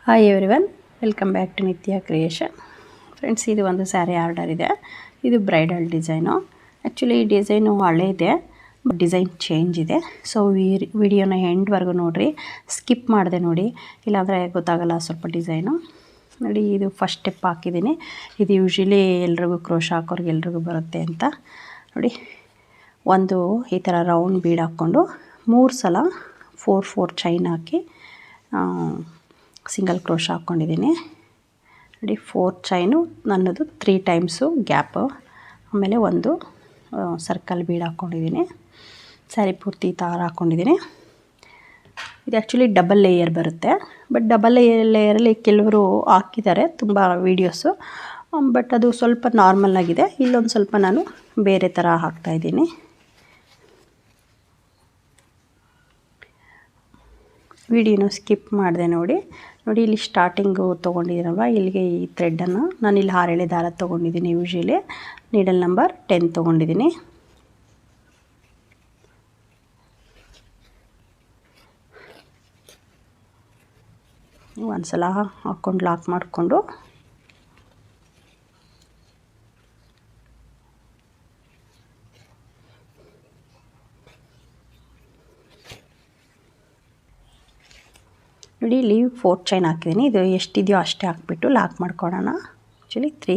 Hi everyone, welcome back to Nitya creation. Friends, ಇದು ಒಂದು saree order ಇದೆ. ಇದು ಬ್ರೈಡಲ್ ಡಿಸೈನು. ಆ್ಯಕ್ಚುಲಿ ಈ ಡಿಸೈನು ಹಳೆ ಇದೆ, ಬಟ್ ಡಿಸೈನ್ ಚೇಂಜ್ ಇದೆ. ಸೊ ವಿಡಿಯೋನ ಎಂಡ್ವರೆಗೂ ನೋಡಿರಿ, ಸ್ಕಿಪ್ ಮಾಡಿದೆ ನೋಡಿ, ಇಲ್ಲಾಂದರೆ ಗೊತ್ತಾಗಲ್ಲ ಸ್ವಲ್ಪ ಡಿಸೈನು. ನೋಡಿ, ಇದು ಫಸ್ಟ್ ಸ್ಟೆಪ್ ಹಾಕಿದ್ದೀನಿ. ಇದು ಯೂಶ್ವಲಿ ಎಲ್ರಿಗೂ ಕ್ರೋಶ ಹಾಕೋರಿಗೆ ಎಲ್ರಿಗೂ ಬರುತ್ತೆ ಅಂತ. ನೋಡಿ, ಒಂದು ಈ ಥರ ರೌಂಡ್ ಬೀಡ್ ಹಾಕ್ಕೊಂಡು 3 ಸಲ 4 ಚೈನ್ ಹಾಕಿ ಸಿಂಗಲ್ ಕ್ರೋಶ ಹಾಕ್ಕೊಂಡಿದ್ದೀನಿ. ನೋಡಿ, 4 ಚೈನು ನನ್ನದು 3 ಟೈಮ್ಸು ಗ್ಯಾಪು, ಆಮೇಲೆ ಒಂದು ಸರ್ಕಲ್ ಬೀಡ್ ಹಾಕ್ಕೊಂಡಿದ್ದೀನಿ. ಸ್ಯಾರಿ ಪೂರ್ತಿ ಈ ಥರ ಹಾಕ್ಕೊಂಡಿದ್ದೀನಿ. ಇದು ಆ್ಯಕ್ಚುಲಿ ಡಬಲ್ ಲೇಯರ್ ಬರುತ್ತೆ, ಬಟ್ ಡಬಲ್ ಲೇಯರಲ್ಲಿ ಕೆಲವರು ಹಾಕಿದ್ದಾರೆ ತುಂಬ ವೀಡಿಯೋಸು, ಬಟ್ ಅದು ಸ್ವಲ್ಪ ನಾರ್ಮಲ್ ಆಗಿದೆ. ಇಲ್ಲೊಂದು ಸ್ವಲ್ಪ ನಾನು ಬೇರೆ ಥರ ಹಾಕ್ತಾಯಿದ್ದೀನಿ. ವಿಡಿಯೋನ ಸ್ಕಿಪ್ ಮಾಡಿದೆ ನೋಡಿ. ಇಲ್ಲಿ ಸ್ಟಾರ್ಟಿಂಗು ತೊಗೊಂಡಿದ್ದೀನಲ್ವ, ಇಲ್ಲಿಗೆ ಈ ಥ್ರೆಡ್ಡನ್ನು ನಾನು ಇಲ್ಲಿ 6 ಎಳೆ ದಾರ ತೊಗೊಂಡಿದ್ದೀನಿ. ಯೂಶ್ವಲಿ ನೀಡಲ್ ನಂಬರ್ 10 ತೊಗೊಂಡಿದ್ದೀನಿ. ಒಂದು ಸಲ ಹಾಕ್ಕೊಂಡು ಲಾಕ್ ಮಾಡಿಕೊಂಡು ನೋಡಿ, ಇಲ್ಲಿ 4 ಚೈನ್ ಹಾಕಿದ್ದೀನಿ. ಇದು ಎಷ್ಟಿದೆಯೋ ಅಷ್ಟೇ ಹಾಕ್ಬಿಟ್ಟು ಲಾಕ್ ಮಾಡ್ಕೊಳ್ಳೋಣ. ಆ್ಯಕ್ಚುಲಿ 3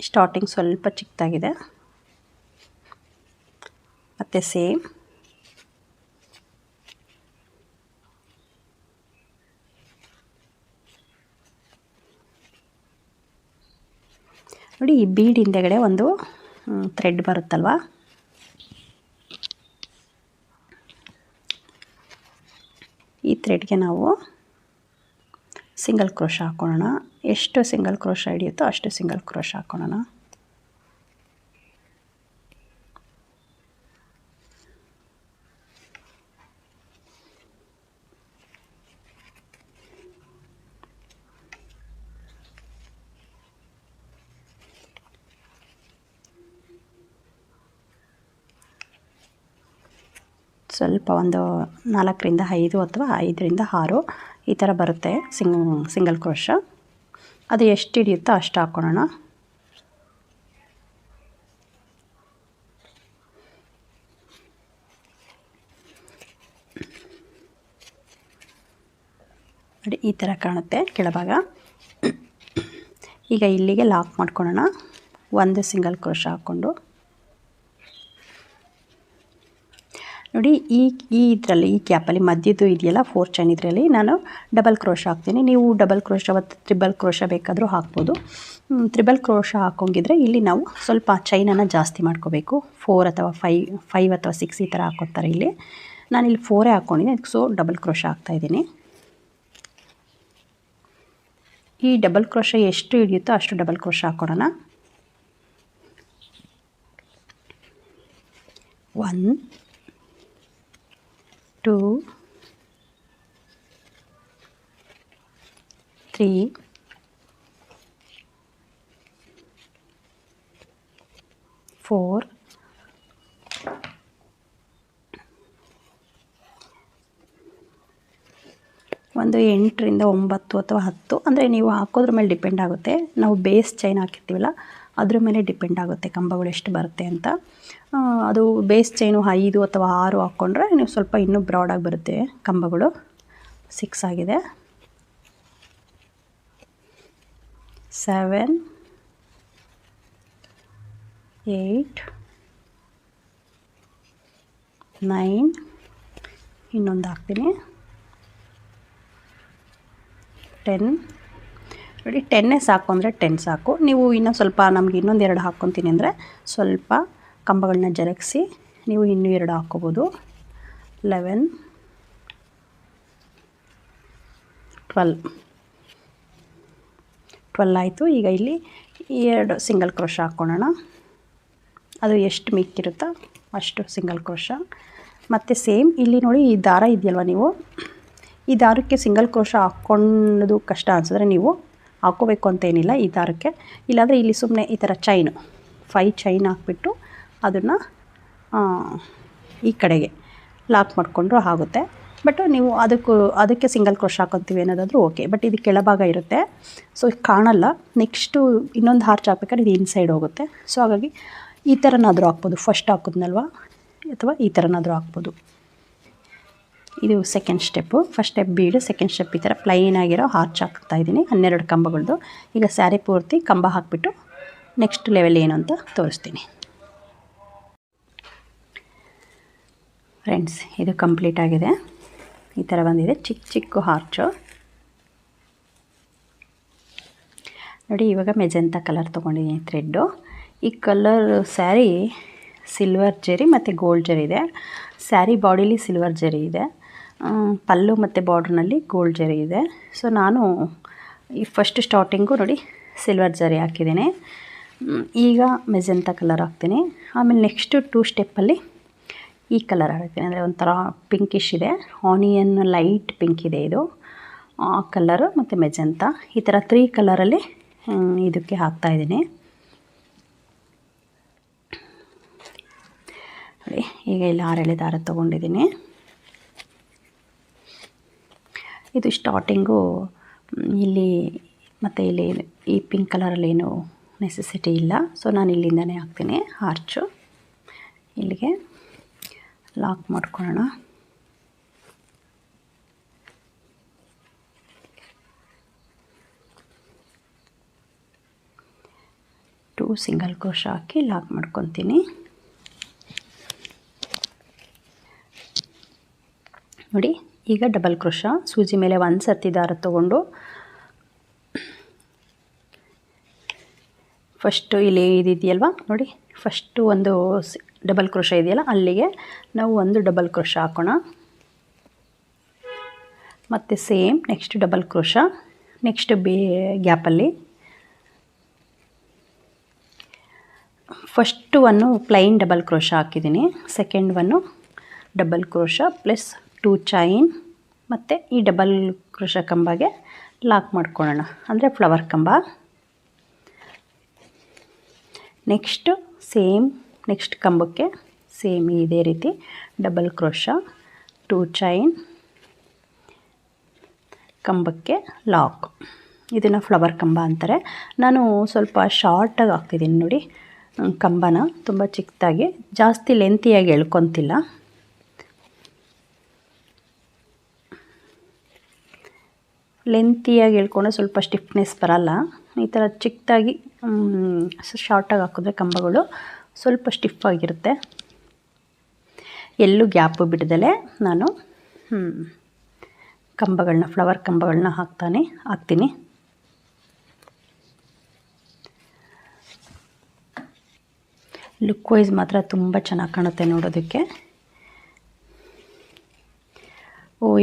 ಸ್ಟಾರ್ಟಿಂಗ್ ಸ್ವಲ್ಪ ಚಿಕ್ಕದಾಗಿದೆ. ಮತ್ತು ಸೇಮ್ ನೋಡಿ, ಈ ಬೀಡ್ ಹಿಂದೆಗಡೆ ಒಂದು ಥ್ರೆಡ್ ಬರುತ್ತಲ್ವ, ಈ ಥ್ರೆಡ್ಗೆ ನಾವು ಸಿಂಗಲ್ ಕ್ರೋಶ ಹಾಕ್ಕೊಳ್ಳೋಣ. ಎಷ್ಟು ಸಿಂಗಲ್ ಕ್ರೋಶ ಹಿಡಿಯುತ್ತೋ ಅಷ್ಟು ಸಿಂಗಲ್ ಕ್ರೋಶ ಹಾಕ್ಕೊಳ್ಳೋಣ. ಸ್ವಲ್ಪ ಒಂದು 4ರಿಂದ 5 ಅಥವಾ 5ರಿಂದ 6 ಈ ಥರ ಬರುತ್ತೆ ಸಿಂಗಲ್ ಕ್ರೋಶ. ಅದು ಎಷ್ಟು ಹಿಡಿಯುತ್ತೋ ಅಷ್ಟು ಹಾಕ್ಕೊಳ್ಳೋಣ. ನೋಡಿ, ಈ ಥರ ಕಾಣುತ್ತೆ ಕೆಳಭಾಗ. ಈಗ ಇಲ್ಲಿಗೆ ಲಾಕ್ ಮಾಡ್ಕೊಳ್ಳೋಣ. ಒಂದು ಸಿಂಗಲ್ ಕ್ರೋಶ ಹಾಕ್ಕೊಂಡು ನೋಡಿ, ಈ ಇದರಲ್ಲಿ ಈ ಕ್ಯಾಪಲ್ಲಿ ಮಧ್ಯದ್ದು ಇದೆಯಲ್ಲ 4 ಚೈನ್, ಇದರಲ್ಲಿ ನಾನು ಡಬಲ್ ಕ್ರೋಶ ಹಾಕ್ತೀನಿ. ನೀವು ಡಬಲ್ ಕ್ರೋಶ ಮತ್ತು ತ್ರಿಬಲ್ ಕ್ರೋಶ ಬೇಕಾದರೂ ಹಾಕ್ಬೋದು. ತ್ರಿಬಲ್ ಕ್ರೋಶ ಹಾಕೋಂಗಿದ್ರೆ ಇಲ್ಲಿ ನಾವು ಸ್ವಲ್ಪ ಚೈನನ್ನು ಜಾಸ್ತಿ ಮಾಡ್ಕೋಬೇಕು. 4 ಅಥವಾ 5 ಅಥವಾ 6 ಈ ಥರ ಹಾಕೋತಾರೆ. ಇಲ್ಲಿ ನಾನಿಲ್ಲಿ 4 ಹಾಕ್ಕೊಂಡಿದ್ದೀನಿ, ಸೊ ಡಬಲ್ ಕ್ರೋಶ ಹಾಕ್ತಾಯಿದ್ದೀನಿ. ಈ ಡಬಲ್ ಕ್ರೋಶ ಎಷ್ಟು ಹಿಡಿಯುತ್ತೋ ಅಷ್ಟು ಡಬಲ್ ಕ್ರೋಶ ಹಾಕ್ಕೊಡೋಣ. 1 2 3 4 ಒಂದು 8ರಿಂದ 9 ಅಥವಾ 10, ಅಂದರೆ ನೀವು ಹಾಕೋದ್ರ ಮೇಲೆ ಡಿಪೆಂಡ್ ಆಗುತ್ತೆ. ನಾವು ಬೇಸ್ ಚೈನ್ ಹಾಕಿರ್ತೀವಲ್ಲ ಅದ್ರ ಮೇಲೆ ಡಿಪೆಂಡ್ ಆಗುತ್ತೆ ಕಂಬಗಳು ಎಷ್ಟು ಬರುತ್ತೆ ಅಂತ. ಅದು ಬೇಸ್ ಚೈನು 5 ಅಥವಾ 6 ಹಾಕ್ಕೊಂಡ್ರೆ ನೀವು ಸ್ವಲ್ಪ ಇನ್ನೂ ಬ್ರಾಡಾಗಿ ಬರುತ್ತೆ ಕಂಬಗಳು. 6 ಆಗಿದೆ. 7 8 9 ಇನ್ನೊಂದು ಹಾಕ್ತೀನಿ. 10 ನೋಡಿ, 10 ಸಾಕು ಅಂದರೆ 10 ಸಾಕು. ನೀವು ಇನ್ನೂ ಸ್ವಲ್ಪ ನಮಗೆ ಇನ್ನೊಂದು 2 ಹಾಕ್ಕೊತೀನಿ ಅಂದರೆ ಸ್ವಲ್ಪ ಕಂಬಗಳನ್ನ ಜರಗಿಸಿ ನೀವು ಇನ್ನೂ 2 ಹಾಕ್ಕೋಬೋದು. 11 12 ಆಯಿತು. ಈಗ ಇಲ್ಲಿ 2 ಸಿಂಗಲ್ ಕ್ರೋಶ ಹಾಕ್ಕೊಳ್ಳೋಣ. ಅದು ಎಷ್ಟು ಮಿಕ್ಕಿರುತ್ತೋ ಅಷ್ಟು ಸಿಂಗಲ್ ಕ್ರೋಶ. ಮತ್ತು ಸೇಮ್ ಇಲ್ಲಿ ನೋಡಿ, ಈ ದಾರ ಇದೆಯಲ್ವ, ನೀವು ಈ ದಾರಕ್ಕೆ ಸಿಂಗಲ್ ಕ್ರೋಶ ಹಾಕ್ಕೊಳ್ಳೋದು ಕಷ್ಟ ಅನಿಸಿದ್ರೆ ನೀವು ಹಾಕ್ಕೋಬೇಕು ಅಂತೇನಿಲ್ಲ ಈ ದಾರಕ್ಕೆ. ಇಲ್ಲಾಂದರೆ ಇಲ್ಲಿ ಸುಮ್ಮನೆ ಈ ಥರ ಚೈನು 5 ಚೈನ್ ಹಾಕ್ಬಿಟ್ಟು ಅದನ್ನು ಈ ಕಡೆಗೆ ಲಾಕ್ ಮಾಡಿಕೊಂಡ್ರೂ ಆಗುತ್ತೆ. ಬಟ್ ನೀವು ಅದಕ್ಕೆ ಸಿಂಗಲ್ ಕ್ರೋಶ್ ಹಾಕೊತೀವಿ ಅನ್ನೋದಾದರೂ ಓಕೆ. ಬಟ್ ಇದು ಕೆಳಭಾಗ ಇರುತ್ತೆ, ಸೊ ಕಾಣಲ್ಲ. ನೆಕ್ಸ್ಟು ಇನ್ನೊಂದು ಹಾರ್ಚ್ ಹಾಕ್ಬೇಕಾದ್ರೆ ಇದು ಇನ್ಸೈಡ್ ಹೋಗುತ್ತೆ. ಸೊ ಹಾಗಾಗಿ ಈ ಥರನಾದರೂ ಹಾಕ್ಬೋದು, ಫಸ್ಟ್ ಹಾಕಿದ್ನಲ್ವ, ಅಥವಾ ಈ ಥರನಾದರೂ ಹಾಕ್ಬೋದು. ಇದು ಸೆಕೆಂಡ್ ಸ್ಟೆಪ್ಪು. ಫಸ್ಟ್ ಸ್ಟೆಪ್ ಬೀಡು, ಸೆಕೆಂಡ್ ಸ್ಟೆಪ್ ಈ ಥರ ಪ್ಲೈನ್ ಆಗಿರೋ ಹಾರ್ಚ್ ಹಾಕ್ತಾಯಿದ್ದೀನಿ 12 ಕಂಬಗಳದ್ದು. ಈಗ ಸ್ಯಾರಿ ಪೂರ್ತಿ ಕಂಬ ಹಾಕಿಬಿಟ್ಟು ನೆಕ್ಸ್ಟ್ ಲೆವೆಲ್ ಏನು ಅಂತ ತೋರಿಸ್ತೀನಿ ಫ್ರೆಂಡ್ಸ್. ಇದು ಕಂಪ್ಲೀಟ್ ಆಗಿದೆ, ಈ ಥರ ಬಂದಿದೆ ಚಿಕ್ಕ ಚಿಕ್ಕ ಹಾರ್ಚು ನೋಡಿ. ಇವಾಗ ಮೆಜೆಂತಾ ಕಲರ್ ತೊಗೊಂಡಿದ್ದೀನಿ ಥ್ರೆಡ್ಡು. ಈ ಕಲರ್ ಸ್ಯಾರಿ ಸಿಲ್ವರ್ ಜರಿ ಮತ್ತು ಗೋಲ್ಡ್ ಜರಿ ಇದೆ. ಸ್ಯಾರಿ ಬಾಡಿಲಿ ಸಿಲ್ವರ್ ಜರಿ ಇದೆ, ಪಲ್ಲು ಮತ್ತು ಬಾರ್ಡ್ರ್ನಲ್ಲಿ ಗೋಲ್ಡ್ ಜರಿ ಇದೆ. ಸೊ ನಾನು ಈ ಫಸ್ಟ್ ಸ್ಟಾರ್ಟಿಂಗು ನೋಡಿ ಸಿಲ್ವರ್ ಜರಿ ಹಾಕಿದ್ದೀನಿ. ಈಗ ಮೆಜೆಂತಾ ಕಲರ್ ಹಾಕ್ತೀನಿ. ಆಮೇಲೆ ನೆಕ್ಸ್ಟು 2 ಸ್ಟೆಪ್ಪಲ್ಲಿ ಈ ಕಲರ್ ಹಾಕ್ತೀನಿ, ಅಂದರೆ ಒಂಥರ ಪಿಂಕಿಶ್ ಇದೆ, ಆನಿಯನ್ ಲೈಟ್ ಪಿಂಕ್ ಇದೆ ಇದು ಆ ಕಲರು, ಮತ್ತು ಮೆಜೆಂತಾ, ಈ ಥರ 3 ಕಲರಲ್ಲಿ ಇದಕ್ಕೆ ಹಾಕ್ತಾಯಿದ್ದೀನಿ ನೋಡಿ. ಈಗ ಇಲ್ಲಿ 6 ಎಳೆ ದಾರ ತೊಗೊಂಡಿದ್ದೀನಿ. ಇದು ಸ್ಟಾರ್ಟಿಂಗು ಇಲ್ಲಿ ಮತ್ತು ಇಲ್ಲಿ ಈ ಪಿಂಕ್ ಕಲರಲ್ಲಿ ನೆಸೆಸಿಟಿ ಇಲ್ಲ. ಸೊ ನಾನು ಇಲ್ಲಿಂದನೇ ಹಾಕ್ತೀನಿ ಹಾರ್ಚು. ಇಲ್ಲಿಗೆ ಲಾಕ್ ಮಾಡ್ಕೊಳ್ಳೋಣ. ಟೂ ಸಿಂಗಲ್ ಕ್ರೋಶ ಹಾಕಿ ಲಾಕ್ ಮಾಡ್ಕೊತೀನಿ ನೋಡಿ. ಈಗ ಡಬಲ್ ಕ್ರೋಶ ಸೂಜಿ ಮೇಲೆ 1 ಸರ್ತಿ ದಾರ ತೊಗೊಂಡು ಫಸ್ಟು ಇಲ್ಲಿ ಇದೆಯಲ್ವ ನೋಡಿ, ಫಸ್ಟು ಒಂದು ಡಬಲ್ ಕ್ರೋಶ ಇದೆಯಲ್ಲ ಅಲ್ಲಿಗೆ ನಾವು ಒಂದು ಡಬಲ್ ಕ್ರೋಶ ಹಾಕೋಣ. ಮತ್ತು same next double crochet, next ಗ್ಯಾಪಲ್ಲಿ first one plain double crochet ಹಾಕಿದ್ದೀನಿ, second one double crochet plus 2 chain, ಮತ್ತು ಈ ಡಬಲ್ ಕ್ರೋಶ ಕಂಬಗೆ ಲಾಕ್ ಮಾಡ್ಕೊಳ್ಳೋಣ, ಅಂದರೆ ಫ್ಲವರ್ ಕಂಬ. ನೆಕ್ಸ್ಟು ಸೇಮ್ ನೆಕ್ಸ್ಟ್ ಕಂಬಕ್ಕೆ ಸೇಮ್ ಇದೇ ರೀತಿ ಡಬಲ್ ಕ್ರೋಶ 2 ಚೈನ್, ಕಂಬಕ್ಕೆ ಲಾಕ್. ಇದನ್ನು ಫ್ಲವರ್ ಕಂಬ ಅಂತಾರೆ. ನಾನು ಸ್ವಲ್ಪ ಶಾರ್ಟಾಗಿ ಹಾಕ್ತಿದ್ದೀನಿ ನೋಡಿ ಕಂಬನ, ತುಂಬ ಚಿಕ್ಕದಾಗಿ, ಜಾಸ್ತಿ ಲೆಂತಿಯಾಗಿ ಎಳ್ಕೊತಿಲ್ಲ. ಲೆಂತಿಯಾಗಿ ಎಳ್ಕೊಂಡ್ರೆ ಸ್ವಲ್ಪ ಸ್ಟಿಫ್ನೆಸ್ ಬರಲ್ಲ. ಈ ಥರ ಚಿಕ್ಕದಾಗಿ ಶಾರ್ಟಾಗಿ ಹಾಕಿದ್ರೆ ಕಂಬಗಳು ಸ್ವಲ್ಪ ಸ್ಟಿಫ್ ಆಗಿರುತ್ತೆ. ಎಲ್ಲೂ ಗ್ಯಾಪು ಬಿಡದಲೇ ನಾನು ಕಂಬಗಳನ್ನ, ಫ್ಲವರ್ ಕಂಬಗಳನ್ನ ಹಾಕ್ತೀನಿ. ಲುಕ್ ವೈಸ್ ಮಾತ್ರ ತುಂಬ ಚೆನ್ನಾಗಿ ಕಾಣುತ್ತೆ ನೋಡೋದಕ್ಕೆ.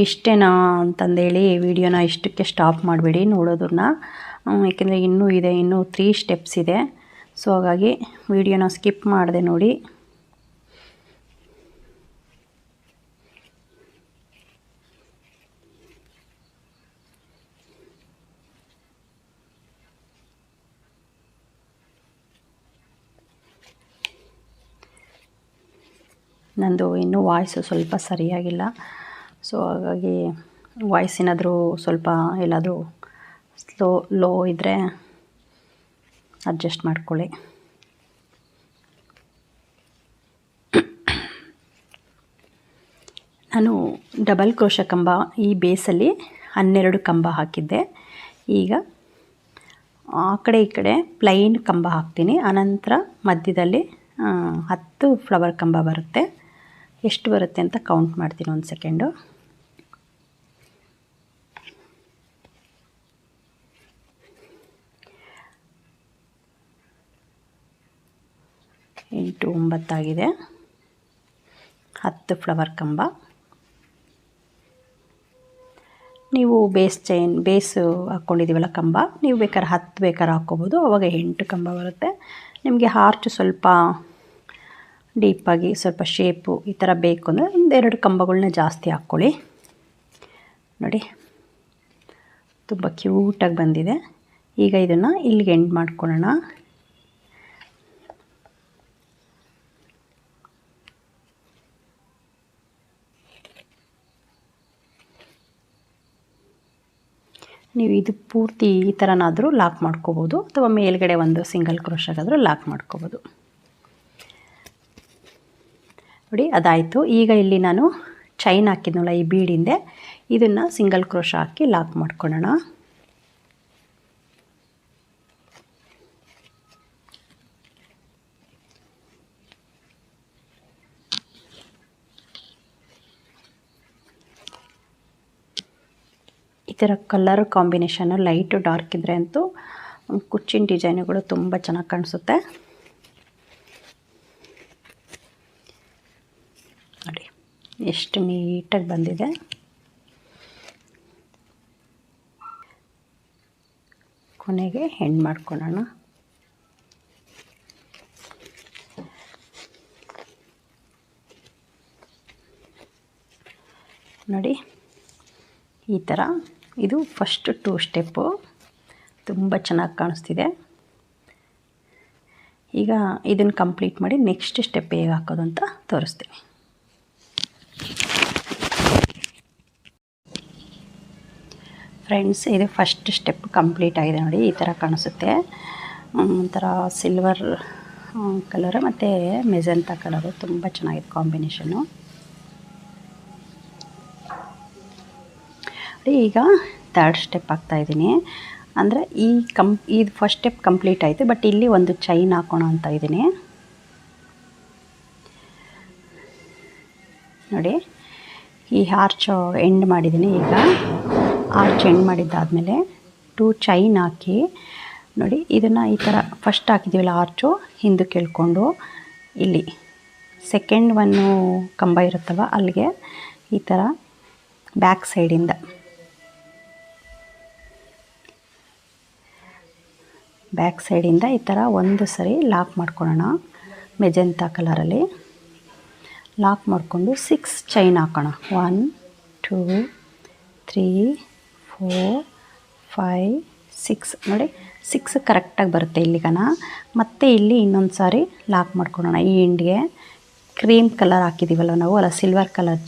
ಇಷ್ಟೇನಾ ಅಂತಂದೇಳಿ ವಿಡಿಯೋನ ಇಷ್ಟಕ್ಕೆ ಸ್ಟಾಪ್ ಮಾಡಬೇಡಿ ನೋಡೋದನ್ನ, ಏಕೆಂದರೆ ಇನ್ನೂ ಇದೆ, ಇನ್ನೂ 3 ಸ್ಟೆಪ್ಸ್ ಇದೆ. ಸೊ ಹಾಗಾಗಿ ವಿಡಿಯೋನ ಸ್ಕಿಪ್ ಮಾಡಿದೆ ನೋಡಿ. ನಂದು ಇನ್ನೂ ವಾಯ್ಸು ಸ್ವಲ್ಪ ಸರಿಯಾಗಿಲ್ಲ. ಸೊ ಹಾಗಾಗಿ ವಾಯ್ಸ್ ಏನಾದರೂ ಸ್ವಲ್ಪ ಎಲ್ಲಾದರೂ ಲೋ ಇದ್ದರೆ ಅಡ್ಜಸ್ಟ್ ಮಾಡ್ಕೊಳ್ಳಿ. ನಾನು ಡಬಲ್ ಕ್ರೋಶ ಕಂಬ ಈ ಬೇಸಲ್ಲಿ 12 ಕಂಬ ಹಾಕಿದ್ದೆ. ಈಗ ಆ ಕಡೆ ಈ ಕಡೆ ಪ್ಲೈನ್ ಕಂಬ ಹಾಕ್ತೀನಿ. ಆನಂತರ ಮಧ್ಯದಲ್ಲಿ 10 ಫ್ಲವರ್ ಕಂಬ ಬರುತ್ತೆ. ಎಷ್ಟು ಬರುತ್ತೆ ಅಂತ ಕೌಂಟ್ ಮಾಡ್ತೀನಿ, 1 ಸೆಕೆಂಡು. 8 9 ಆಗಿದೆ. 10 ಫ್ಲವರ್ ಕಂಬ. ನೀವು ಬೇಸು ಹಾಕ್ಕೊಂಡಿದ್ದೀವಲ್ಲ ಕಂಬ, ನೀವು ಬೇಕಾದ್ರೆ 10 ಬೇಕಾದ್ರೆ ಹಾಕ್ಕೋಬೋದು. ಆವಾಗ 8 ಕಂಬ ಬರುತ್ತೆ. ನಿಮಗೆ ಹಾರ್ಚ್ ಸ್ವಲ್ಪ ಡೀಪಾಗಿ ಸ್ವಲ್ಪ ಶೇಪು ಈ ಥರ ಬೇಕು ಅಂದರೆ 1-2 ಕಂಬಗಳನ್ನ ಜಾಸ್ತಿ ಹಾಕ್ಕೊಳ್ಳಿ. ನೋಡಿ ತುಂಬ ಕ್ಯೂಟಾಗಿ ಬಂದಿದೆ. ಈಗ ಇದನ್ನು ಇಲ್ಲಿಗೆ ಎಂಡ್ ಮಾಡ್ಕೊಳ್ಳೋಣ. ನೀವು ಇದು ಪೂರ್ತಿ ಈ ಥರನಾದರೂ ಲಾಕ್ ಮಾಡ್ಕೋಬೋದು, ಅಥವಾ ಮೇಲ್ಗಡೆ ಒಂದು ಸಿಂಗಲ್ ಕ್ರೋಶಾಗಾದರೂ ಲಾಕ್ ಮಾಡ್ಕೋಬೋದು. ನೋಡಿ ಅದಾಯಿತು. ಈಗ ಇಲ್ಲಿ ನಾನು ಚೈನ್ ಹಾಕಿದ್ನಲ್ಲ ಈ ಬೀಡಿಂದೆ, ಇದನ್ನು ಸಿಂಗಲ್ ಕ್ರೋಶ ಹಾಕಿ ಲಾಕ್ ಮಾಡ್ಕೊಳ್ಳೋಣ. ಈ ಥರ ಕಲರ್ ಕಾಂಬಿನೇಷನ್ನು ಲೈಟು ಡಾರ್ಕ್ ಇದ್ದರೆ ಅಂತೂ ಕುಚ್ಚಿನ ಡಿಸೈನುಗಳು ತುಂಬ ಚೆನ್ನಾಗಿ ಕಾಣಿಸುತ್ತೆ. ನೋಡಿ ಎಷ್ಟು ನೀಟಾಗಿ ಬಂದಿದೆ. ಕೊನೆಗೆ ಹೆಣ್ಣು ಮಾಡ್ಕೊಳ್ಳೋಣ. ನೋಡಿ ಈ ಥರ ಇದು ಫಸ್ಟ್ 2 ಸ್ಟೆಪ್ಪು ತುಂಬ ಚೆನ್ನಾಗಿ ಕಾಣಿಸ್ತಿದೆ. ಈಗ ಇದನ್ನು ಕಂಪ್ಲೀಟ್ ಮಾಡಿ ನೆಕ್ಸ್ಟ್ ಸ್ಟೆಪ್ ಹೇಗೆ ಹಾಕೋದು ಅಂತ ತೋರಿಸ್ತೀನಿ. ಫ್ರೆಂಡ್ಸ್, ಇದು ಫಸ್ಟ್ ಸ್ಟೆಪ್ ಕಂಪ್ಲೀಟ್ ಆಗಿದೆ. ನೋಡಿ ಈ ಥರ ಕಾಣಿಸುತ್ತೆ. ಒಂಥರ ಸಿಲ್ವರ್ ಕಲರ್ ಮತ್ತು ಮೆಜೆಂಟಾ ಕಲರು ತುಂಬ ಚೆನ್ನಾಗಿದೆ ಕಾಂಬಿನೇಷನ್ನು. ಈಗ 3rd ಸ್ಟೆಪ್ ಹಾಕ್ತಾಯಿದ್ದೀನಿ. ಅಂದರೆ ಇದು ಫಸ್ಟ್ ಸ್ಟೆಪ್ ಕಂಪ್ಲೀಟ್ ಆಯಿತು, ಬಟ್ ಇಲ್ಲಿ ಒಂದು ಚೈನ್ ಹಾಕೋಣ ಅಂತ ಇದ್ದೀನಿ. ನೋಡಿ ಈ ಆರ್ಚ್ ಎಂಡ್ ಮಾಡಿದ್ದೀನಿ. ಈಗ ಆರ್ಚ್ ಎಂಡ್ ಮಾಡಿದ್ದಾದಮೇಲೆ 2 ಚೈನ್ ಹಾಕಿ ನೋಡಿ ಇದನ್ನು ಈ ಥರ ಫಸ್ಟ್ ಹಾಕಿದ್ದೀವಲ್ಲ ಆರ್ಚು ಹಿಂದಕ್ಕೆ ಕೇಳಿಕೊಂಡು ಇಲ್ಲಿ ಸೆಕೆಂಡ್ ಒನ್ನು ಕಂಬ ಇರುತ್ತಲ್ವ ಅಲ್ಲಿಗೆ ಈ ಥರ ಬ್ಯಾಕ್ ಸೈಡಿಂದ ಈ ಥರ ಒಂದು ಸರಿ ಲಾಕ್ ಮಾಡ್ಕೊಳ್ಳೋಣ. ಮೆಜೆಂಟಾ ಕಲರಲ್ಲಿ ಲಾಕ್ ಮಾಡಿಕೊಂಡು 6 ಚೈನ್ ಹಾಕೋಣ. 1 2 3 4 5 6 ನೋಡಿ 6 ಕರೆಕ್ಟಾಗಿ ಬರುತ್ತೆ ಇಲ್ಲಿಗನ. ಮತ್ತು ಇಲ್ಲಿ ಇನ್ನೊಂದು ಸಾರಿ ಲಾಕ್ ಮಾಡ್ಕೊಳ್ಳೋಣ. ಈ ಎಂಡ್ಗೆ ಕ್ರೀಮ್ ಕಲರ್ ಹಾಕಿದ್ದೀವಲ್ಲ ನಾವು, ಅಲ್ಲ ಸಿಲ್ವರ್ ಕಲರ್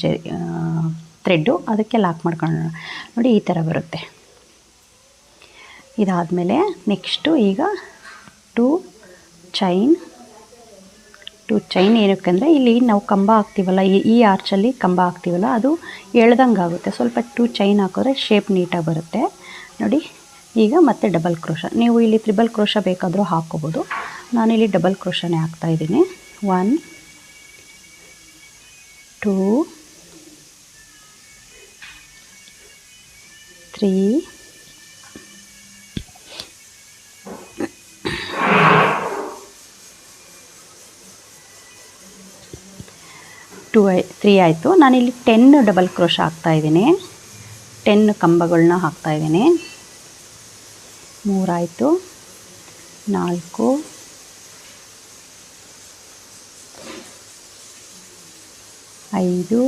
ಥ್ರೆಡ್ಡು, ಅದಕ್ಕೆ ಲಾಕ್ ಮಾಡ್ಕೊಳ್ಳೋಣ. ನೋಡಿ ಈ ಥರ ಬರುತ್ತೆ. ಇದಾದಮೇಲೆ ನೆಕ್ಸ್ಟು ಈಗ 2 ಚೈನ್ ಏನಕ್ಕಂದರೆ ಇಲ್ಲಿ ನಾವು ಕಂಬ ಹಾಕ್ತೀವಲ್ಲ, ಈ ಆರ್ಚಲ್ಲಿ ಕಂಬ ಹಾಕ್ತೀವಲ್ಲ ಅದು ಎಳ್ದಂಗೆ ಆಗುತ್ತೆ. ಸ್ವಲ್ಪ 2 ಚೈನ್ ಹಾಕಿದ್ರೆ ಶೇಪ್ ನೀಟಾಗಿ ಬರುತ್ತೆ. ನೋಡಿ ಈಗ ಮತ್ತೆ ಡಬಲ್ ಕ್ರೋಶ. ನೀವು ಇಲ್ಲಿ ತ್ರಿಬಲ್ ಕ್ರೋಶ ಬೇಕಾದರೂ ಹಾಕ್ಕೋಬೋದು. ನಾನಿಲ್ಲಿ ಡಬಲ್ ಕ್ರೋಶನೇ ಹಾಕ್ತಾಯಿದ್ದೀನಿ. 1 2 3 3 ಆಯಿತು. ನಾನಿಲ್ಲಿ 10 ಡಬಲ್ ಕ್ರೋಶ ಹಾಕ್ತಾಯಿದ್ದೀನಿ. 10 ಕಂಬಗಳನ್ನ ಹಾಕ್ತಾಯಿದ್ದೀನಿ. 3 ಆಯಿತು, 4 5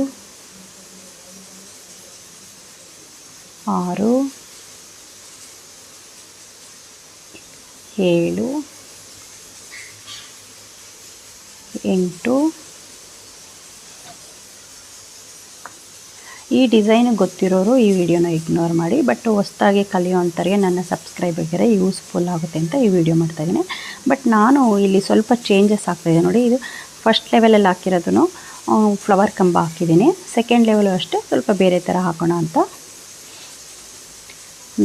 6 7 8. ಈ ಡಿಸೈನ್ ಗೊತ್ತಿರೋರು ಈ ವಿಡಿಯೋನ ಇಗ್ನೋರ್ ಮಾಡಿ, ಬಟ್ ಹೊಸದಾಗಿ ಕಲಿಯೋವಂಥವ್ರಿಗೆ ನನ್ನ ಸಬ್ಸ್ಕ್ರೈಬರ್ಗೆ ಯೂಸ್ಫುಲ್ ಆಗುತ್ತೆ ಅಂತ ಈ ವಿಡಿಯೋ ಮಾಡ್ತಾಯಿದ್ದೀನಿ. ಬಟ್ ನಾನು ಇಲ್ಲಿ ಸ್ವಲ್ಪ ಚೇಂಜಸ್ ಆಗ್ತಾಯಿದೆ. ನೋಡಿ ಇದು ಫಸ್ಟ್ ಲೆವೆಲಲ್ಲಿ ಹಾಕಿರೋದನ್ನು ಫ್ಲವರ್ ಕಂಬ ಹಾಕಿದ್ದೀನಿ. ಸೆಕೆಂಡ್ ಲೆವೆಲು ಅಷ್ಟೇ ಸ್ವಲ್ಪ ಬೇರೆ ಥರ ಹಾಕೋಣ ಅಂತ.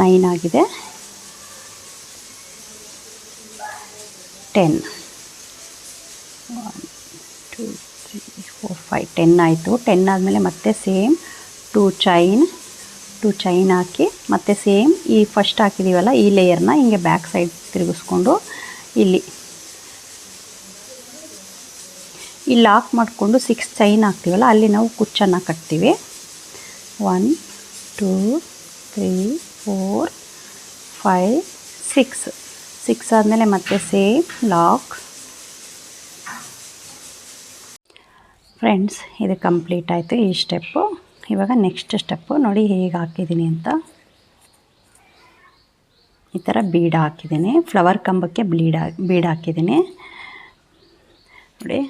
9 ಆಗಿದೆ. 10 1 2 3 4 5 10 ಆಯಿತು. 10 ಆದಮೇಲೆ ಮತ್ತೆ ಸೇಮ್ 2 ಚೈನ್ ಹಾಕಿ ಮತ್ತೆ ಸೇಮ್ ಈ ಫಸ್ಟ್ ಹಾಕಿದ್ದೀವಲ್ಲ ಈ ಲೇಯರ್ನ ಹಿಂಗೆ ಬ್ಯಾಕ್ ಸೈಡ್ ತಿರುಗಿಸ್ಕೊಂಡು ಇಲ್ಲಿ ಲಾಕ್ ಮಾಡಿಕೊಂಡು 6 ಚೈನ್ ಹಾಕ್ತೀವಲ್ಲ ಅಲ್ಲಿ ನಾವು ಕುಚ್ಚನ್ನು ಕಟ್ತೀವಿ. 1 2 3 4 5 6 ಆದಮೇಲೆ ಮತ್ತೆ ಸೇಮ್ ಲಾಕ್. ಫ್ರೆಂಡ್ಸ್, ಇದು ಕಂಪ್ಲೀಟ್ ಆಯಿತು ಈ ಸ್ಟೆಪ್ಪು. ಇವಾಗ ನೆಕ್ಸ್ಟ್ ಸ್ಟೆಪ್ಪು ನೋಡಿ ಹೇಗೆ ಹಾಕಿದ್ದೀನಿ ಅಂತ. ಈ ಥರ ಬೀಡ್ ಹಾಕಿದ್ದೀನಿ. ಫ್ಲವರ್ ಕಂಬಕ್ಕೆ ಬೀಡ್ ಹಾಕಿದ್ದೀನಿ. ನೋಡಿ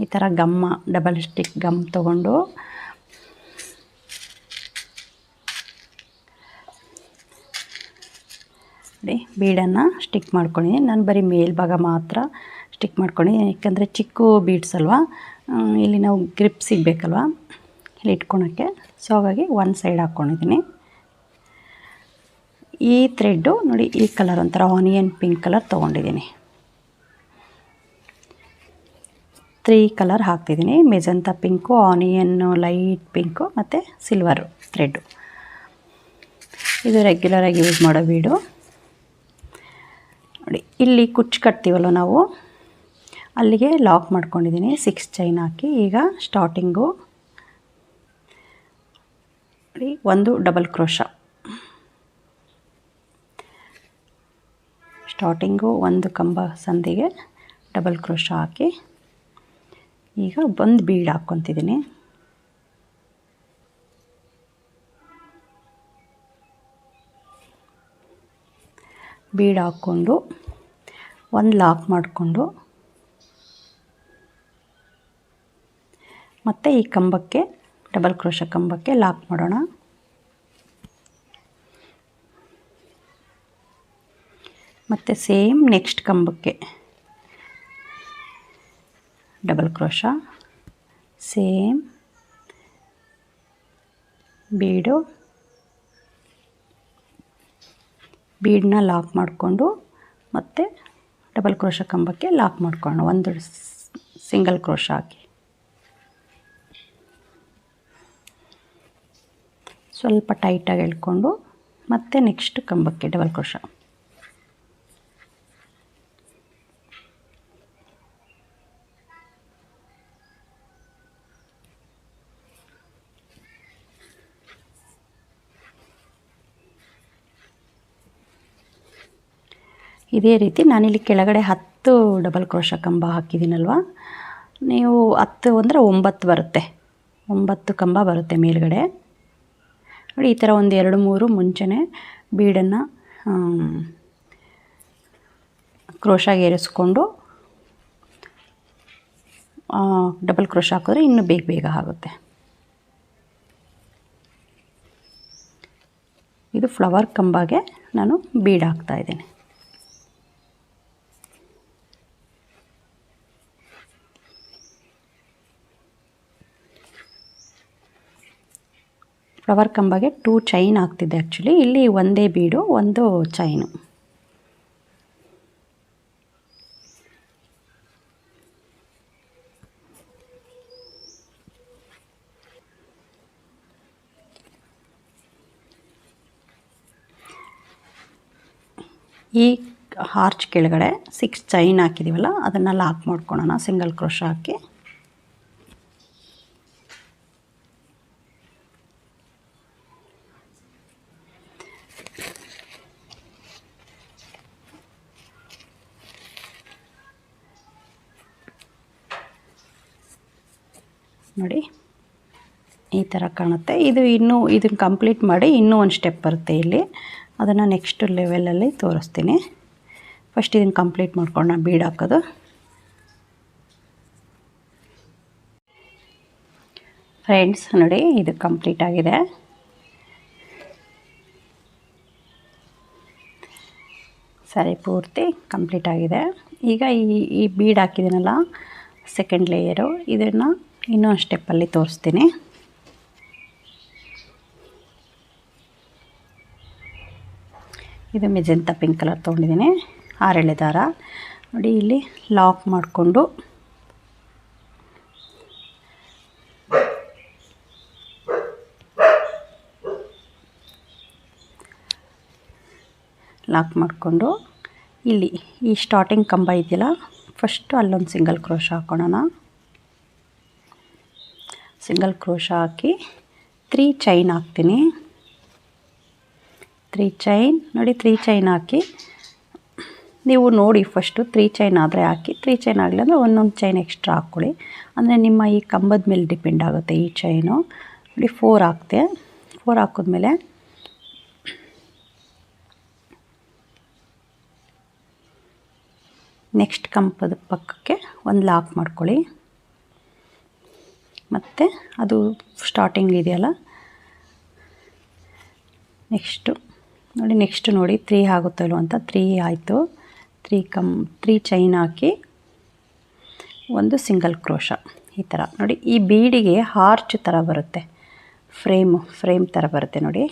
ಈ ಥರ ಗಮ್ಮ, ಡಬಲ್ ಸ್ಟಿಕ್ ಗಮ್ ತೊಗೊಂಡು ನೋಡಿ ಬೀಡನ್ನು ಸ್ಟಿಕ್ ಮಾಡ್ಕೊಂಡಿದ್ದೀನಿ. ನಾನು ಬರೀ ಮೇಲ್ಭಾಗ ಮಾತ್ರ ಸ್ಟಿಕ್ ಮಾಡ್ಕೊಂಡಿದ್ದೀನಿ, ಯಾಕೆಂದರೆ ಚಿಕ್ಕ ಬೀಡ್ಸ್ ಅಲ್ವಾ, ಇಲ್ಲಿ ನಾವು ಗ್ರಿಪ್ ಸಿಗಬೇಕಲ್ವ ಇಲ್ಲಿ ಇಟ್ಕೊಳಕ್ಕೆ. ಸೊ ಹಾಗಾಗಿ ಒಂದು ಸೈಡ್ ಹಾಕ್ಕೊಂಡಿದ್ದೀನಿ. ಈ ಥ್ರೆಡ್ಡು ನೋಡಿ ಈ ಕಲರ್ ಒಂಥರ ಆನಿಯನ್ ಪಿಂಕ್ ಕಲರ್ ತೊಗೊಂಡಿದ್ದೀನಿ. 3 ಕಲರ್ ಹಾಕ್ತಿದ್ದೀನಿ, magenta pink, onion light pink ಮತ್ತು ಸಿಲ್ವರು ಥ್ರೆಡ್ಡು. ಇದು ರೆಗ್ಯುಲರಾಗಿ ಯೂಸ್ ಮಾಡೋ ಬೀಡು. ನೋಡಿ ಇಲ್ಲಿ ಕುಚ್ಚು ಕಟ್ತೀವಲ್ಲ ನಾವು, ಅಲ್ಲಿಗೆ ಲಾಕ್ ಮಾಡ್ಕೊಂಡಿದ್ದೀನಿ 6 ಚೈನ್ ಹಾಕಿ. ಈಗ ಸ್ಟಾರ್ಟಿಂಗು ನೋಡಿ ಒಂದು ಡಬಲ್ ಕ್ರೋಶಾ, ಸ್ಟಾರ್ಟಿಂಗು ಒಂದು ಕಂಬ ಸಂದಿಗೆ ಡಬಲ್ ಕ್ರೋಶಾ ಹಾಕಿ ಈಗ ಒಂದು ಬೀಡ್ ಹಾಕ್ಕೊತಿದ್ದೀನಿ. ಬೀಡ್ ಹಾಕ್ಕೊಂಡು ಒಂದು ಲಾಕ್ ಮಾಡಿಕೊಂಡು ಮತ್ತು ಈ ಕಂಬಕ್ಕೆ ಡಬಲ್ ಕ್ರೋಶಾ ಕಂಬಕ್ಕೆ ಲಾಕ್ ಮಾಡೋಣ. ಮತ್ತು ಸೇಮ್ ನೆಕ್ಸ್ಟ್ ಕಂಬಕ್ಕೆ ಡಬಲ್ ಕ್ರೋಶಾ, ಸೇಮ್ ಬೀಡನ್ನ ಲಾಕ್ ಮಾಡಿಕೊಂಡು ಮತ್ತು ಡಬಲ್ ಕ್ರೋಶಾ ಕಂಬಕ್ಕೆ ಲಾಕ್ ಮಾಡ್ಕೊಳ್ಳೋಣ. ಒಂದು ಸಿಂಗಲ್ ಕ್ರೋಶಾ ಹಾಕಿ ಸ್ವಲ್ಪ ಟೈಟಾಗಿ ಎಳ್ಕೊಂಡು ಮತ್ತು ನೆಕ್ಸ್ಟ್ ಕಂಬಕ್ಕೆ ಡಬಲ್ ಕ್ರೋಶಾ. ಇದೇ ರೀತಿ ನಾನಿಲ್ಲಿ ಕೆಳಗಡೆ 10 ಡಬಲ್ ಕ್ರೋಶಾ ಕಂಬ ಹಾಕಿದ್ದೀನಲ್ವ, ನೀವು 10 ಅಂದರೆ 9 ಬರುತ್ತೆ, 9 ಕಂಬ ಬರುತ್ತೆ ಮೇಲ್ಗಡೆ. ನೋಡಿ ಈ ಥರ ಒಂದು 2-3 ಮುಂಚೆನೇ ಬೀಡನ್ನು ಕ್ರೋಶಾಗೆ ಏರಿಸ್ಕೊಂಡು ಡಬಲ್ ಕ್ರೋಶಾ ಹಾಕಿದ್ರೆ ಇನ್ನೂ ಬೇಗ ಆಗುತ್ತೆ. ಇದು ಫ್ಲವರ್ ಕಂಬಗೆ ನಾನು ಬೀಡ್ ಹಾಕ್ತಾಯಿದ್ದೀನಿ. ಫ್ಲವರ್ ಕಂಬಗೆ 2 ಚೈನ್ ಹಾಕ್ತಿದ್ದೆ ಆ್ಯಕ್ಚುಲಿ, ಇಲ್ಲಿ ಒಂದೇ ಬೀಡು ಒಂದು ಚೈನು. ಈ ಆರ್ಚ್ ಕೆಳಗಡೆ 6 ಚೈನ್ ಹಾಕಿದ್ದೀವಲ್ಲ ಅದನ್ನು ಲಾಕ್ ಮಾಡ್ಕೊಳ್ಳೋಣ ಸಿಂಗಲ್ ಕ್ರೋಶಾ ಹಾಕಿ. ನೋಡಿ ಈ ಥರ ಕಾಣುತ್ತೆ. ಇದನ್ನು ಕಂಪ್ಲೀಟ್ ಮಾಡಿ ಇನ್ನೂ ಒಂದು ಸ್ಟೆಪ್ ಬರುತ್ತೆ ಇಲ್ಲಿ, ಅದನ್ನು ನೆಕ್ಸ್ಟ್ ಲೆವೆಲಲ್ಲಿ ತೋರಿಸ್ತೀನಿ. ಫಸ್ಟ್ ಇದನ್ನು ಕಂಪ್ಲೀಟ್ ಮಾಡ್ಕೊಂಡು ಬೀಡ್ ಹಾಕೋದು. ಫ್ರೆಂಡ್ಸ್ ನೋಡಿ ಇದು ಕಂಪ್ಲೀಟ್ ಆಗಿದೆ. ಸರಿ ಪೂರ್ತಿ ಕಂಪ್ಲೀಟ್ ಆಗಿದೆ. ಈಗ ಈ ಬೀಡ್ ಹಾಕಿದ್ದೀನಲ್ಲ ಸೆಕೆಂಡ್ ಲೇಯರು, ಇದನ್ನು ಇನ್ನೊಂದು ಸ್ಟೆಪ್ಪಲ್ಲಿ ತೋರಿಸ್ತೀನಿ. ಇದು ಮೆಜೆಂತಾ ಪಿಂಕ್ ಕಲರ್ ತೊಗೊಂಡಿದ್ದೀನಿ, 6 ಎಳೆ ದಾರ. ನೋಡಿ ಇಲ್ಲಿ ಲಾಕ್ ಮಾಡಿಕೊಂಡು ಇಲ್ಲಿ ಈ ಸ್ಟಾರ್ಟಿಂಗ್ ಕಂಬ ಇದೆಯಲ್ಲ ಫಸ್ಟು ಅಲ್ಲೊಂದು ಸಿಂಗಲ್ ಕ್ರೋಶಾ ಹಾಕೋಣ. ಸಿಂಗಲ್ ಕ್ರೋಶಾ ಹಾಕಿ 3 ಚೈನ್ ಹಾಕ್ತೀನಿ. 3 ಚೈನ್ ನೋಡಿ, 3 ಚೈನ್ ಹಾಕಿ ನೀವು ನೋಡಿ ಫಸ್ಟು 3 ಚೈನ್ ಆದರೆ ಹಾಕಿ, 3 ಚೈನ್ ಆಗಲಿ ಅಂದರೆ ಒಂದೊಂದು ಚೈನ್ ಎಕ್ಸ್ಟ್ರಾ ಹಾಕ್ಕೊಳ್ಳಿ. ಅಂದರೆ ನಿಮ್ಮ ಈ ಕಂಬದ ಮೇಲೆ ಡಿಪೆಂಡ್ ಆಗುತ್ತೆ ಈ ಚೈನು. ನೋಡಿ 4 ಹಾಕ್ತೆ. 4 ಹಾಕಿದ್ಮೇಲೆ ನೆಕ್ಸ್ಟ್ ಕಂಬದ ಪಕ್ಕಕ್ಕೆ ಒಂದು ಲಾಕ್ ಮಾಡ್ಕೊಳ್ಳಿ. ಮತ್ತು ಅದು ಸ್ಟಾರ್ಟಿಂಗ್ ಇದೆಯಲ್ಲ ನೆಕ್ಸ್ಟು ನೋಡಿ ನೆಕ್ಸ್ಟ್ ನೋಡಿ 3 ಆಗುತ್ತೋ ಇಲ್ವೋ ಅಂತ 3 ಆಯಿತು. 3 ಚೈನ್ ಹಾಕಿ ಒಂದು ಸಿಂಗಲ್ ಕ್ರೋಶ ಈ ಥರ ನೋಡಿ. ಈ ಬೀಡಿಗೆ ಆರ್ಚ್ ಥರ ಬರುತ್ತೆ, ಫ್ರೇಮ್ ಥರ ಬರುತ್ತೆ ನೋಡಿ.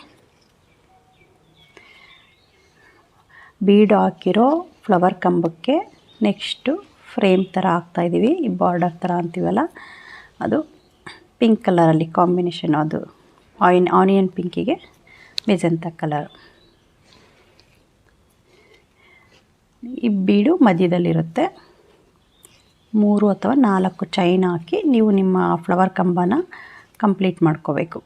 ಬೀಡು ಹಾಕಿರೋ ಫ್ಲವರ್ ಕಂಬಕ್ಕೆ ನೆಕ್ಸ್ಟು ಫ್ರೇಮ್ ಥರ ಹಾಕ್ತಾಯಿದ್ದೀವಿ. ಈ ಬಾರ್ಡರ್ ಥರ ಅಂತೀವಲ್ಲ ಅದು ಪಿಂಕ್ ಕಲರಲ್ಲಿ ಕಾಂಬಿನೇಷನ್, ಅದು ಆನಿಯನ್ ಪಿಂಕಿಗೆ ಮೆಜೆಂತಾ ಕಲರ್. ಈ ಬೀಡು ಮಧ್ಯದಲ್ಲಿರುತ್ತೆ. 3 ಅಥವಾ 4 ಚೈನ್ ಹಾಕಿ ನೀವು ನಿಮ್ಮ ಫ್ಲವರ್ ಕಂಬನ ಕಂಪ್ಲೀಟ್ ಮಾಡ್ಕೋಬೇಕು.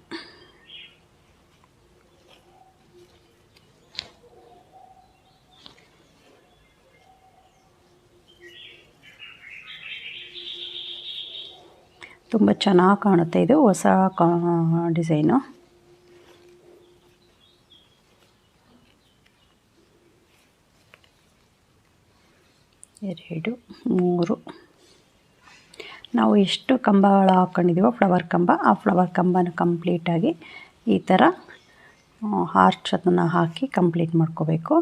ತುಂಬ ಚೆನ್ನಾಗಿ ಕಾಣುತ್ತೆ, ಇದು ಹೊಸ ಡಿಸೈನು. 2 3 ನಾವು ಎಷ್ಟು ಕಂಬಗಳು ಹಾಕ್ಕೊಂಡಿದ್ದೀವೋ ಫ್ಲವರ್ ಕಂಬ, ಆ ಫ್ಲವರ್ ಕಂಬನ ಕಂಪ್ಲೀಟಾಗಿ ಈ ಥರ ಆರ್ಚ್ ಅದನ್ನು ಹಾಕಿ ಕಂಪ್ಲೀಟ್ ಮಾಡ್ಕೋಬೇಕು.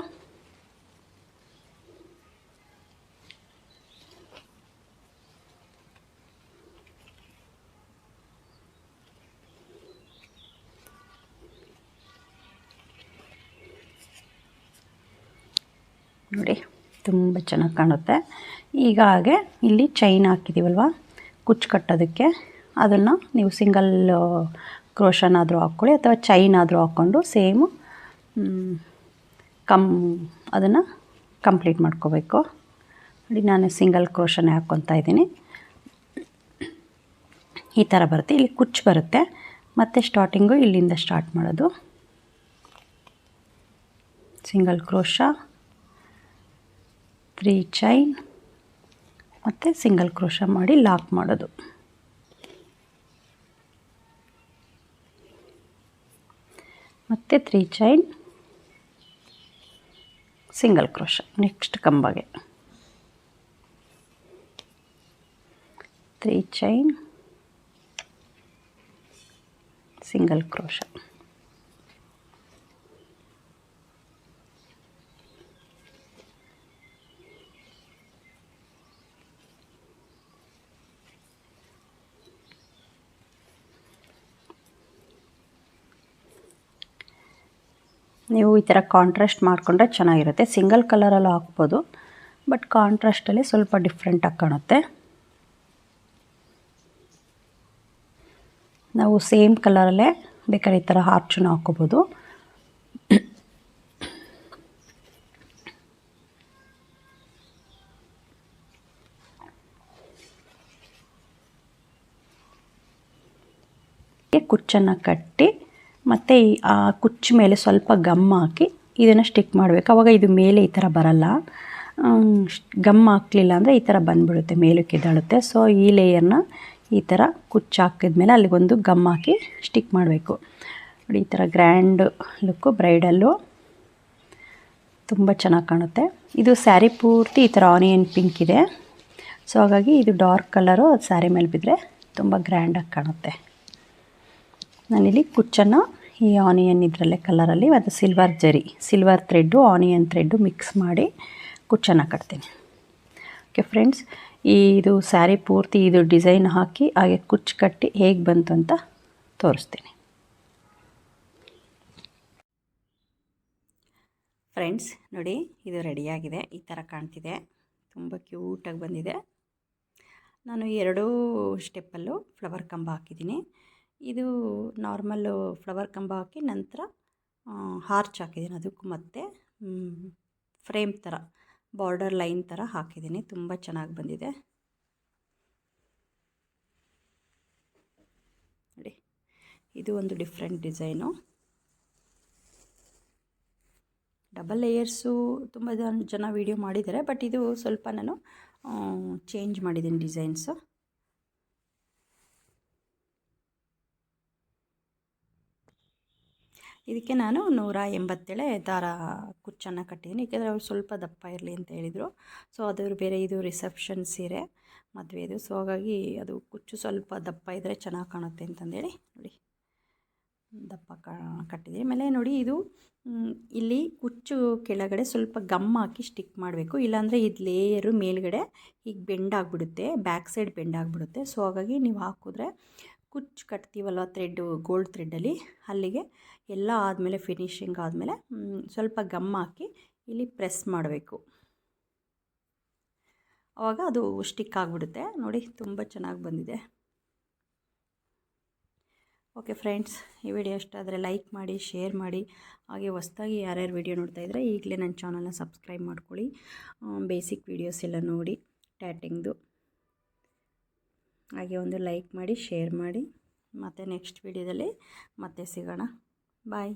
ನೋಡಿ ತುಂಬ ಚೆನ್ನಾಗಿ ಕಾಣುತ್ತೆ. ಈಗ ಹಾಗೆ ಇಲ್ಲಿ ಚೈನ್ ಹಾಕಿದ್ದೀವಲ್ವ ಕುಚ್ಚು ಕಟ್ಟೋದಕ್ಕೆ, ಅದನ್ನು ನೀವು ಸಿಂಗಲ್ ಕ್ರೋಶನಾದರೂ ಹಾಕ್ಕೊಳ್ಳಿ ಅಥವಾ ಚೈನ್ ಆದರೂ ಹಾಕ್ಕೊಂಡು ಸೇಮು ಅದನ್ನು ಕಂಪ್ಲೀಟ್ ಮಾಡ್ಕೋಬೇಕು. ನೋಡಿ ನಾನು ಸಿಂಗಲ್ ಕ್ರೋಶನೇ ಹಾಕ್ಕೊತಾ ಇದ್ದೀನಿ. ಈ ಥರ ಬರುತ್ತೆ, ಇಲ್ಲಿ ಕುಚ್ಚು ಬರುತ್ತೆ. ಮತ್ತು ಸ್ಟಾರ್ಟಿಂಗು ಇಲ್ಲಿಂದ ಸ್ಟಾರ್ಟ್ ಮಾಡೋದು. ಸಿಂಗಲ್ ಕ್ರೋಶ, 3 ಚೈನ್ ಮತ್ತು ಸಿಂಗಲ್ ಕ್ರೋಶ ಮಾಡಿ ಲಾಕ್ ಮಾಡೋದು. ಮತ್ತು 3 ಚೈನ್, ಸಿಂಗಲ್ ಕ್ರೋಶ ನೆಕ್ಸ್ಟ್ ಕಂಬಗೆ. 3 ಚೈನ್, ಸಿಂಗಲ್ ಕ್ರೋಶ. ನೀವು ಈ ಥರ ಕಾಂಟ್ರಾಸ್ಟ್ ಮಾಡಿಕೊಂಡ್ರೆ ಚೆನ್ನಾಗಿರುತ್ತೆ. ಸಿಂಗಲ್ ಕಲರಲ್ಲಿ ಹಾಕ್ಬೋದು, ಬಟ್ ಕಾಂಟ್ರಾಸ್ಟಲ್ಲಿ ಸ್ವಲ್ಪ ಡಿಫ್ರೆಂಟಾಗಿ ಕಾಣುತ್ತೆ. ನಾವು ಸೇಮ್ ಕಲರಲ್ಲೇ ಬೇಕಾದ್ರೆ ಈ ಥರ ಆರ್ಚನ್ನು ಹಾಕ್ಕೋಬೋದು. ಕುಚ್ಚನ್ನು ಕಟ್ಟಿ ಮತ್ತು ಆ ಕುಚ್ಚು ಮೇಲೆ ಸ್ವಲ್ಪ ಗಮ್ ಹಾಕಿ ಇದನ್ನು ಸ್ಟಿಕ್ ಮಾಡಬೇಕು. ಆವಾಗ ಇದು ಮೇಲೆ ಈ ಥರ ಬರಲ್ಲ. ಗಮ್ ಹಾಕಲಿಲ್ಲ ಅಂದರೆ ಈ ಥರ ಬಂದುಬಿಡುತ್ತೆ, ಮೇಲಕ್ಕೆ ಎದ್ದಾಳುತ್ತೆ. ಸೊ ಈ ಲೇಯರ್ನ ಈ ಥರ ಕುಚ್ಚು ಹಾಕಿದ್ಮೇಲೆ ಅಲ್ಲಿಗೊಂದು ಗಮ್ ಹಾಕಿ ಸ್ಟಿಕ್ ಮಾಡಬೇಕು. ನೋಡಿ ಈ ಥರ ಗ್ರ್ಯಾಂಡ್ ಲುಕ್ಕು, ಬ್ರೈಡಲ್ಲು ತುಂಬ ಚೆನ್ನಾಗಿ ಕಾಣುತ್ತೆ. ಇದು ಸ್ಯಾರಿ ಪೂರ್ತಿ ಈ ಥರ ಆನಿಯನ್ ಪಿಂಕ್ ಇದೆ. ಸೊ ಹಾಗಾಗಿ ಇದು ಡಾರ್ಕ್ ಕಲರು ಅದು ಸ್ಯಾರಿ ಮೇಲೆ ಬಿದ್ದರೆ ತುಂಬ ಗ್ರ್ಯಾಂಡಾಗಿ ಕಾಣುತ್ತೆ. ನಾನಿಲ್ಲಿ ಕುಚ್ಚನ್ನು ಈ ಆನಿಯನ್ ಇದರಲ್ಲೇ ಕಲರಲ್ಲಿ ಮತ್ತು silver thread onion thread mix ಮಾಡಿ ಕುಚ್ಚನ್ನು ಕಟ್ತೀನಿ. ಓಕೆ ಫ್ರೆಂಡ್ಸ್, ಇದು ಸ್ಯಾರಿ ಪೂರ್ತಿ ಇದು ಡಿಸೈನ್ ಹಾಕಿ ಹಾಗೆ ಕುಚ್ಚು ಕಟ್ಟಿ ಹೇಗೆ ಬಂತು ಅಂತ ತೋರಿಸ್ತೀನಿ. ಫ್ರೆಂಡ್ಸ್ ನೋಡಿ, ಇದು ರೆಡಿಯಾಗಿದೆ. ಈ ಥರ ಕಾಣ್ತಿದೆ, ತುಂಬ ಕ್ಯೂಟಾಗಿ ಬಂದಿದೆ. ನಾನು 2 ಸ್ಟೆಪ್ಪಲ್ಲೂ ಫ್ಲವರ್ ಕಂಬ ಹಾಕಿದ್ದೀನಿ. ಇದು ನಾರ್ಮಲ್ಲು ಫ್ಲವರ್ ಕಂಬ ಹಾಕಿ ನಂತರ ಹಾರ್ಚ್ ಹಾಕಿದ್ದೀನಿ, ಅದಕ್ಕೂ ಮತ್ತು ಫ್ರೇಮ್ ಥರ ಬಾರ್ಡರ್ ಲೈನ್ ಥರ ಹಾಕಿದ್ದೀನಿ. ತುಂಬ ಚೆನ್ನಾಗಿ ಬಂದಿದೆ ನೋಡಿ. ಇದು ಒಂದು ಡಿಫ್ರೆಂಟ್ ಡಿಸೈನು. ಡಬಲ್ ಲೇಯರ್ಸು ತುಂಬ ಜನ ವೀಡಿಯೋ ಮಾಡಿದ್ದಾರೆ, ಬಟ್ ಇದು ಸ್ವಲ್ಪ ನಾನು ಚೇಂಜ್ ಮಾಡಿದ್ದೀನಿ ಡಿಸೈನ್ಸು. ಇದಕ್ಕೆ ನಾನು 187 ದಾರ ಕುಚ್ಚನ್ನು ಕಟ್ಟಿದ್ದೀನಿ, ಏಕೆಂದರೆ ಅವ್ರು ಸ್ವಲ್ಪ ದಪ್ಪ ಇರಲಿ ಅಂತ ಹೇಳಿದರು. ಸೊ ಅದು ಬೇರೆ, ಇದು ರಿಸೆಪ್ಷನ್ ಸೀರೆ, ಮದುವೆದು. ಸೊ ಹಾಗಾಗಿ ಅದು ಕುಚ್ಚು ಸ್ವಲ್ಪ ದಪ್ಪ ಇದ್ದರೆ ಚೆನ್ನಾಗಿ ಕಾಣುತ್ತೆ ಅಂತಂದೇಳಿ ನೋಡಿ ದಪ್ಪ ಕಟ್ಟಿದೆ. ಆಮೇಲೆ ನೋಡಿ ಇದು ಇಲ್ಲಿ ಕುಚ್ಚು ಕೆಳಗಡೆ ಸ್ವಲ್ಪ ಗಮ್ ಹಾಕಿ ಸ್ಟಿಕ್ ಮಾಡಬೇಕು, ಇಲ್ಲಾಂದರೆ ಇದು ಲೇಯರು ಮೇಲ್ಗಡೆ ಈಗ ಬೆಂಡಾಗಿಬಿಡುತ್ತೆ, ಬ್ಯಾಕ್ ಸೈಡ್ ಬೆಂಡಾಗಿಬಿಡುತ್ತೆ. ಸೊ ಹಾಗಾಗಿ ನೀವು ಹಾಕಿದ್ರೆ ಕುಚ್ಚು ಕಟ್ತೀವಲ್ವ ಥ್ರೆಡ್ಡು, ಗೋಲ್ಡ್ ಥ್ರೆಡ್ಡಲ್ಲಿ, ಅಲ್ಲಿಗೆ ಎಲ್ಲ ಆದಮೇಲೆ ಫಿನಿಶಿಂಗ್ ಆದಮೇಲೆ ಸ್ವಲ್ಪ ಗಮ್ ಹಾಕಿ ಇಲ್ಲಿ ಪ್ರೆಸ್ ಮಾಡಬೇಕು. ಆವಾಗ ಅದು ಸ್ಟಿಕ್ ಆಗಿಬಿಡುತ್ತೆ. ನೋಡಿ ತುಂಬ ಚೆನ್ನಾಗಿ ಬಂದಿದೆ. ಓಕೆ ಫ್ರೆಂಡ್ಸ್, ಈ ವಿಡಿಯೋ ಇಷ್ಟ ಆದರೆ ಲೈಕ್ ಮಾಡಿ, ಶೇರ್ ಮಾಡಿ. ಹಾಗೆ ಹೊಸ್ದಾಗಿ ಯಾರ್ಯಾರು ವಿಡಿಯೋ ನೋಡ್ತಾಯಿದ್ರೆ ಈಗಲೇ ನನ್ನ ಚಾನಲ್ನ ಸಬ್ಸ್ಕ್ರೈಬ್ ಮಾಡ್ಕೊಳ್ಳಿ. ಬೇಸಿಕ್ ವೀಡಿಯೋಸ್ ಎಲ್ಲ ನೋಡಿ ಟ್ಯಾಟಿಂಗ್ದು. ಹಾಗೆ ಒಂದು ಲೈಕ್ ಮಾಡಿ, ಶೇರ್ ಮಾಡಿ. ಮತ್ತು ನೆಕ್ಸ್ಟ್ ವಿಡಿಯೋದಲ್ಲಿ ಮತ್ತೆ ಸಿಗೋಣ. ಬಾಯ್.